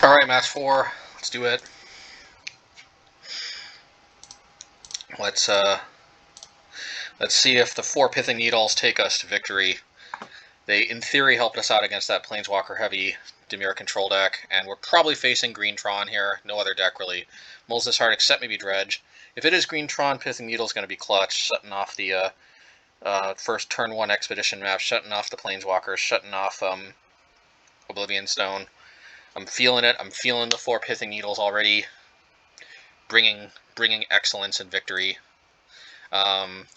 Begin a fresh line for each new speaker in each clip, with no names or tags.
Alright, match 4. Let's do it. Let's see if the 4 Pithing Needles take us to victory. They, in theory, helped us out against that Planeswalker-heavy Dimir control deck, and we're probably facing Green Tron here. No other deck really mulls this hard except maybe Dredge. If it is Green Tron, Pithing Needle is going to be clutch, shutting off the first turn 1 Expedition map, shutting off the Planeswalkers, shutting off Oblivion Stone. I'm feeling it. I'm feeling the 4 Pithing Needles already, bringing excellence and victory.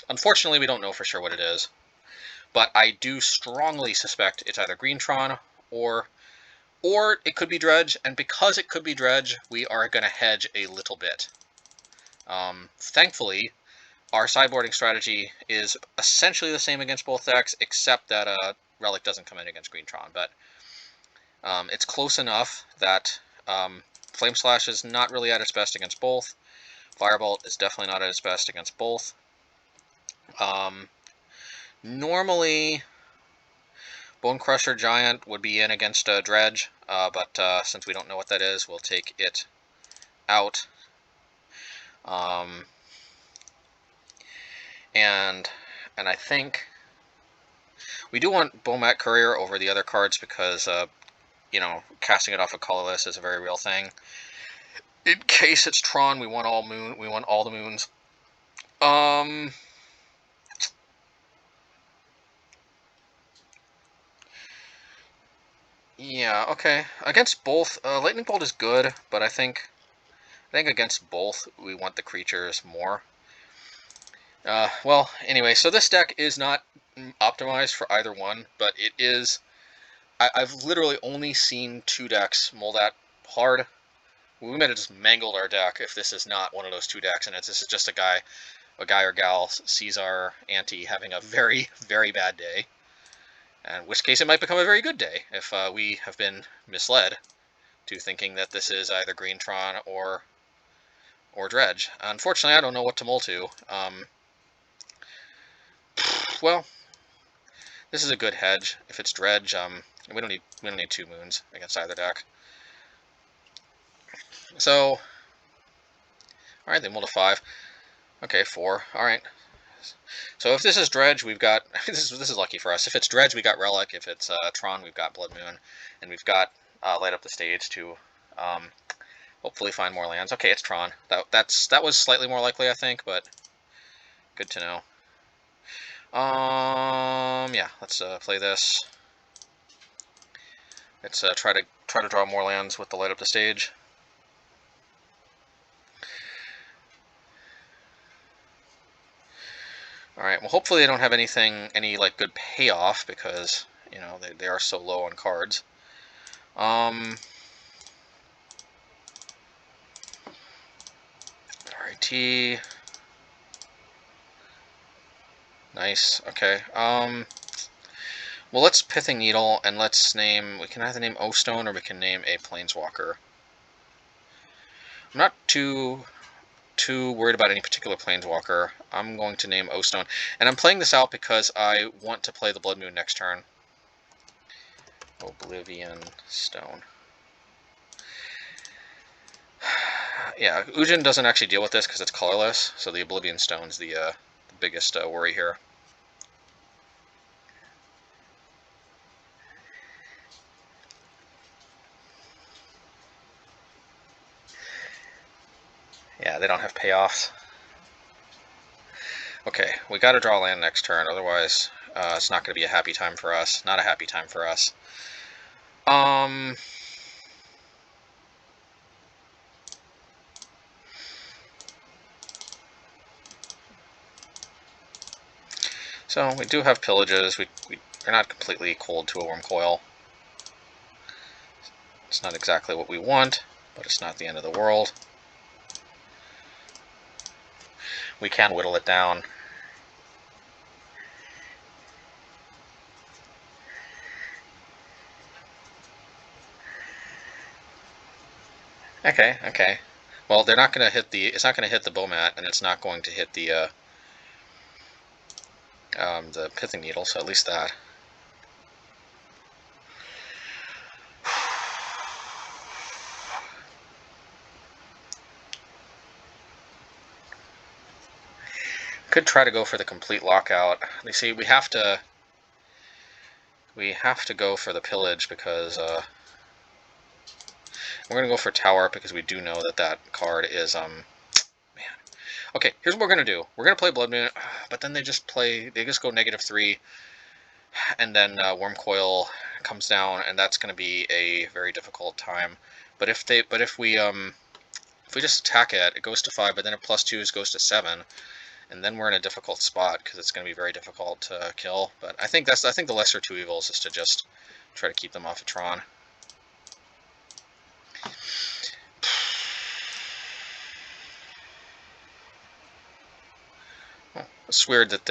Unfortunately, we don't know for sure what it is, but I do strongly suspect it's either Green Tron or it could be Dredge, and because it could be Dredge, we are going to hedge a little bit. Thankfully, our sideboarding strategy is essentially the same against both decks, except that Relic doesn't come in against Green Tron, but it's close enough that Flame Slash is not really at its best against both. Firebolt is definitely not at its best against both. Normally, Bonecrusher Giant would be in against Dredge, but since we don't know what that is, we'll take it out. And I think we do want Bomat Courier over the other cards because, you know, casting it off of colorless is a very real thing. In case it's Tron, we want all the moons. Yeah, okay. Against both, Lightning Bolt is good, but I think against both we want the creatures more. Well, anyway, so this deck is not optimized for either one, but it is. I've literally only seen 2 decks mull that hard. We might have just mangled our deck if this is not one of those 2 decks, and this is just a guy or gal sees our ante having a very, very bad day. In which case it might become a very good day if we have been misled to thinking that this is either Green Tron or Dredge. Unfortunately, I don't know what to mull to. Well, this is a good hedge. If it's Dredge, we don't need 2 moons against either deck. So, all right, they mulled a 5. Okay, 4. All right. So if this is Dredge, we've got this is lucky for us. If it's Dredge, we got Relic. If it's Tron, we've got Blood Moon, and we've got Light Up the Stage to hopefully find more lands. Okay, it's Tron. That was slightly more likely, I think, but good to know. Yeah, let's play this. Let's try to draw more lands with the Light Up the Stage. Alright, well hopefully they don't have any like good payoff, because, you know, they are so low on cards. RIT. Nice, okay. Well, let's Pithing Needle, and let's name, we can either name O-Stone or we can name a Planeswalker. I'm not too worried about any particular Planeswalker. I'm going to name O-Stone. And I'm playing this out because I want to play the Blood Moon next turn. Oblivion Stone. Yeah, Ujin doesn't actually deal with this because it's colorless, so the Oblivion Stone's the biggest worry here. Yeah, they don't have payoffs. Okay, we gotta draw land next turn, otherwise it's not gonna be a happy time for us. Not a happy time for us. So we do have pillages. We're not completely cold to a Wormcoil. It's not exactly what we want, but it's not the end of the world. We can whittle it down. Okay, okay. Well, they're not going to hit the. It's not going to hit the Bomat, and it's not going to hit the Pithing Needle. So at least that. Could try to go for the complete lockout. You see, we have to go for the pillage because we're gonna go for tower because we do know that that card is man. Okay, here's what we're gonna do. We're gonna play Blood Moon, but then they just go -3, and then Wormcoil comes down, and that's gonna be a very difficult time. But if we just attack it, it goes to 5, but then it +2 goes to 7. And then we're in a difficult spot because it's going to be very difficult to kill. But I think the lesser two evils is to just try to keep them off of Tron. Well, it's weird that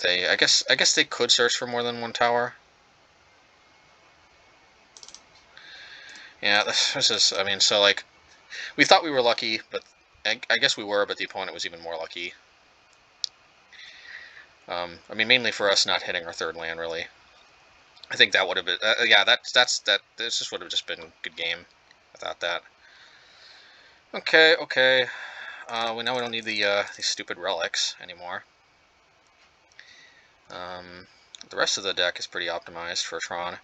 I guess they could search for more than one tower. Yeah, this is. I mean, so like, we thought we were lucky, but I guess we were, but the opponent was even more lucky. I mean, mainly for us not hitting our third land, really. I think that would have been, yeah, this just would have just been a good game without that. Okay. We now don't need these stupid relics anymore. The rest of the deck is pretty optimized for Tron.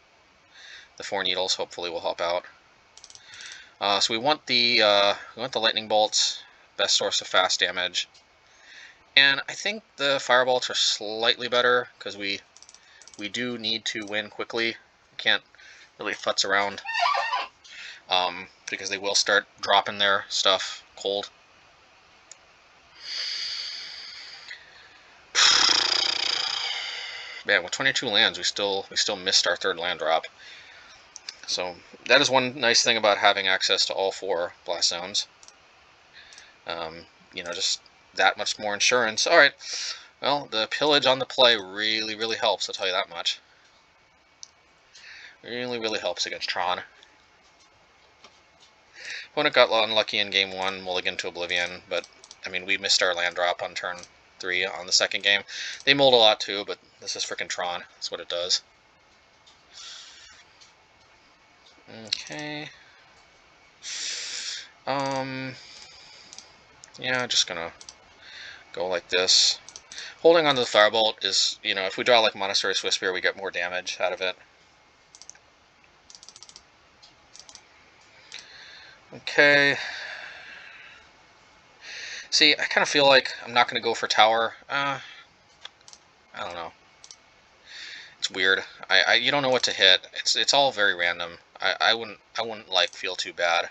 The 4 needles hopefully will help out. So we want the lightning bolts, best source of fast damage. And I think the firebolts are slightly better because we do need to win quickly. We can't really futz around because they will start dropping their stuff cold. Man, with 22 lands, we still missed our third land drop. So that is one nice thing about having access to all 4 blast zones. You know, just that much more insurance. All right. Well, the pillage on the play really helps, I'll tell you that much. Really helps against Tron. Opponent got unlucky in game 1, mulligan to Oblivion, but, I mean, we missed our land drop on turn 3 on the second game. They mulled a lot too, but this is frickin' Tron. That's what it does. Okay. Yeah, just gonna go like this. Holding on to the Firebolt is, you know, if we draw like Monastery Swiftspear, we get more damage out of it. Okay. See, I kind of feel like I'm not going to go for tower. I don't know. It's weird. You don't know what to hit. It's all very random. I wouldn't like feel too bad.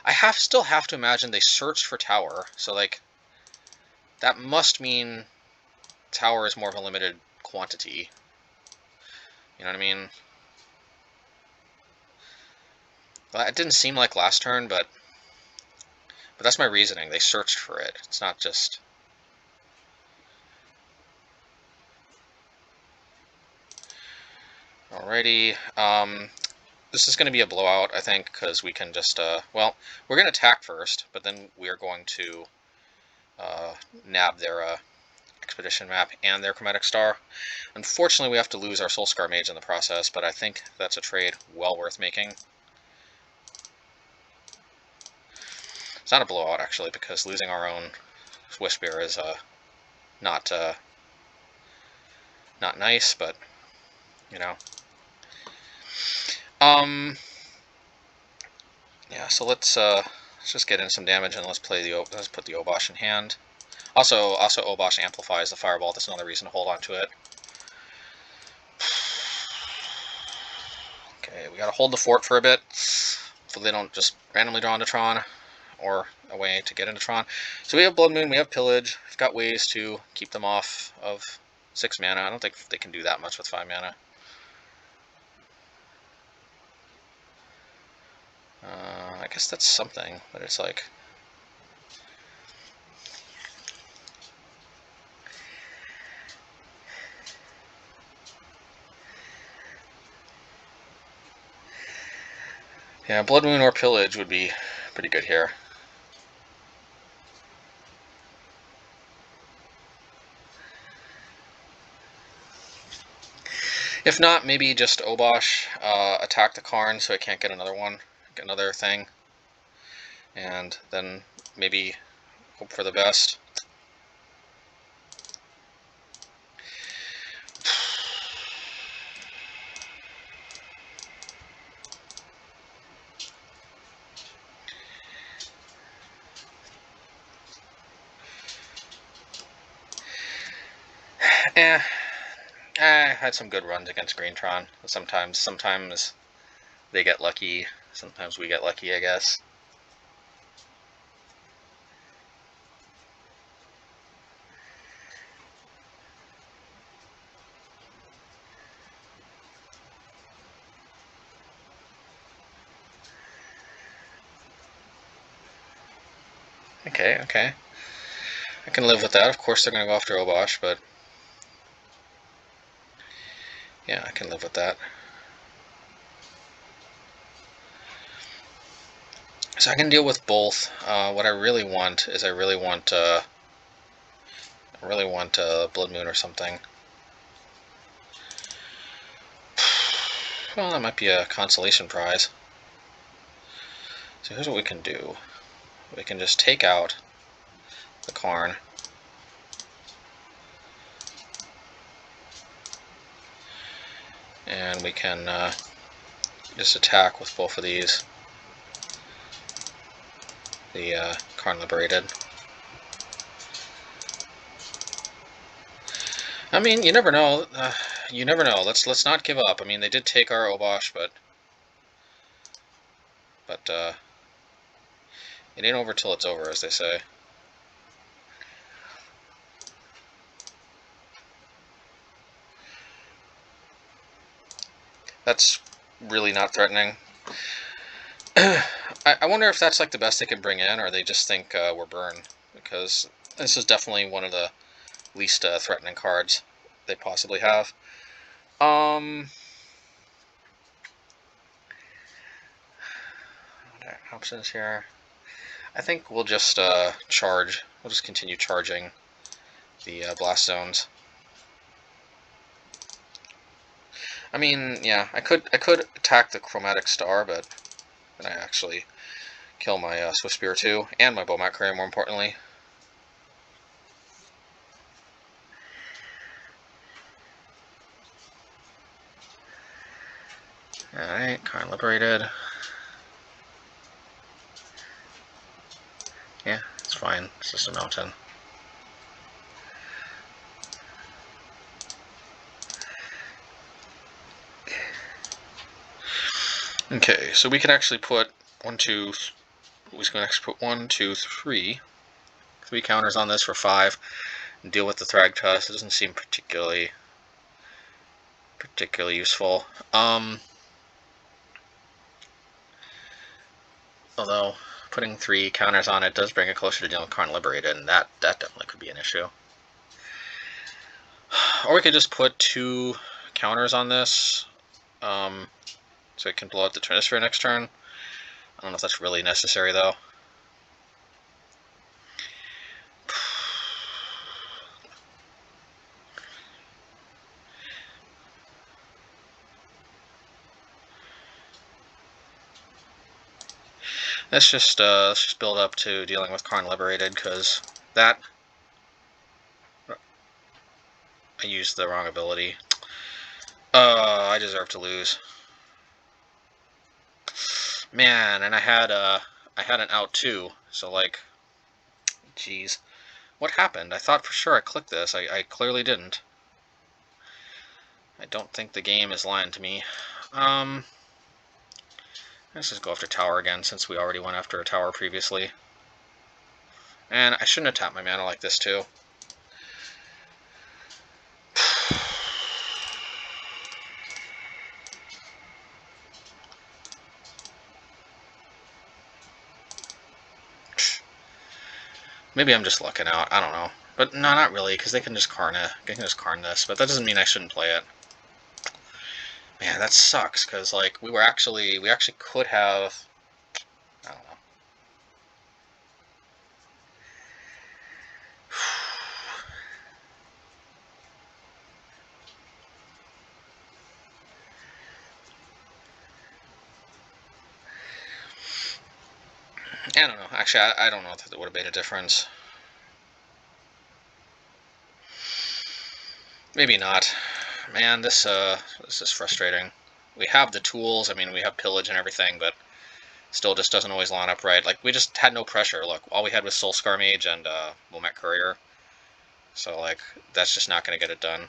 I still have to imagine they searched for tower, so like that must mean tower is more of a limited quantity. You know what I mean? Well, it didn't seem like last turn, but that's my reasoning. They searched for it. It's not just... Alrighty. This is going to be a blowout, I think, because we can just... well, we're going to attack first, but then we are going to nab their Expedition map and their Chromatic Star. Unfortunately, we have to lose our Soulscar Mage in the process, but I think that's a trade well worth making. It's not a blowout, actually, because losing our own Swiftspear is not nice, but, you know. Yeah, so let's just get in some damage and let's put the Obosh in hand. Also Obosh amplifies the Firebolt. That's another reason to hold on to it. Okay, we gotta hold the fort for a bit, so they don't just randomly draw into Tron, or a way to get into Tron. So we have Blood Moon, we have Pillage. We've got ways to keep them off of 6 mana. I don't think they can do that much with 5 mana. I guess that's something, but it's like... Yeah, Blood Moon or Pillage would be pretty good here. If not, maybe just Obosh, attack the Karn so it can't get another one, get another thing. And then maybe Hope for the best. I had some good runs against Green Tron. Sometimes they get lucky. Sometimes we get lucky, I guess. Okay. I can live with that. Of course they're going to go after Obosh, but yeah, I can live with that. So I can deal with both. What I really want is I really want Blood Moon or something. Well, that might be a consolation prize. So here's what we can do. We can just take out the Karn. And we can just attack with both of these. The Karn Liberated. I mean, you never know. You never know. Let's not give up. I mean, they did take our Obosh, but it ain't over till it's over, as they say. That's really not threatening. I wonder if that's like the best they can bring in, or they just think we're burned, because this is definitely one of the least threatening cards they possibly have. What options here? I think we'll just charge. We'll just continue charging the blast zones. I mean, yeah, I could attack the Chromatic Star, but then I actually kill my Swiftspear too, and my Bomat Courier, more importantly. Alright, Karn Liberated. Yeah, it's fine. It's just a mountain. Okay, so we can actually put we can actually put 1, 2, 3 counters on this for 5 and deal with the Thragtusk. It doesn't seem particularly useful. Although putting 3 counters on it does bring it closer to dealing with Karn Liberated, and that definitely could be an issue. Or we could just put 2 counters on this, so it can blow out the Trinisphere next turn. I don't know if that's really necessary, though. Let's just build up to dealing with Karn Liberated, because that... I used the wrong ability. I deserve to lose. Man, and I had an out too, so like, jeez. What happened? I thought for sure I clicked this. I clearly didn't. I don't think the game is lying to me. Let's just go after tower again, since we already went after a tower previously. And I shouldn't have tapped my mana like this too. Maybe I'm just lucking out. I don't know. But no, not really, because they can just Karn it. They can just Karn this. But that doesn't mean I shouldn't play it. Man, that sucks, because like we actually could have... I don't know. I don't know. Actually, I don't know if that would have made a difference. Maybe not. Man, this is frustrating. We have the tools, I mean, we have Pillage and everything, but still just doesn't always line up right. Like, we just had no pressure. Look, all we had was Soulscar Mage and Bomat Courier. So, like, that's just not going to get it done.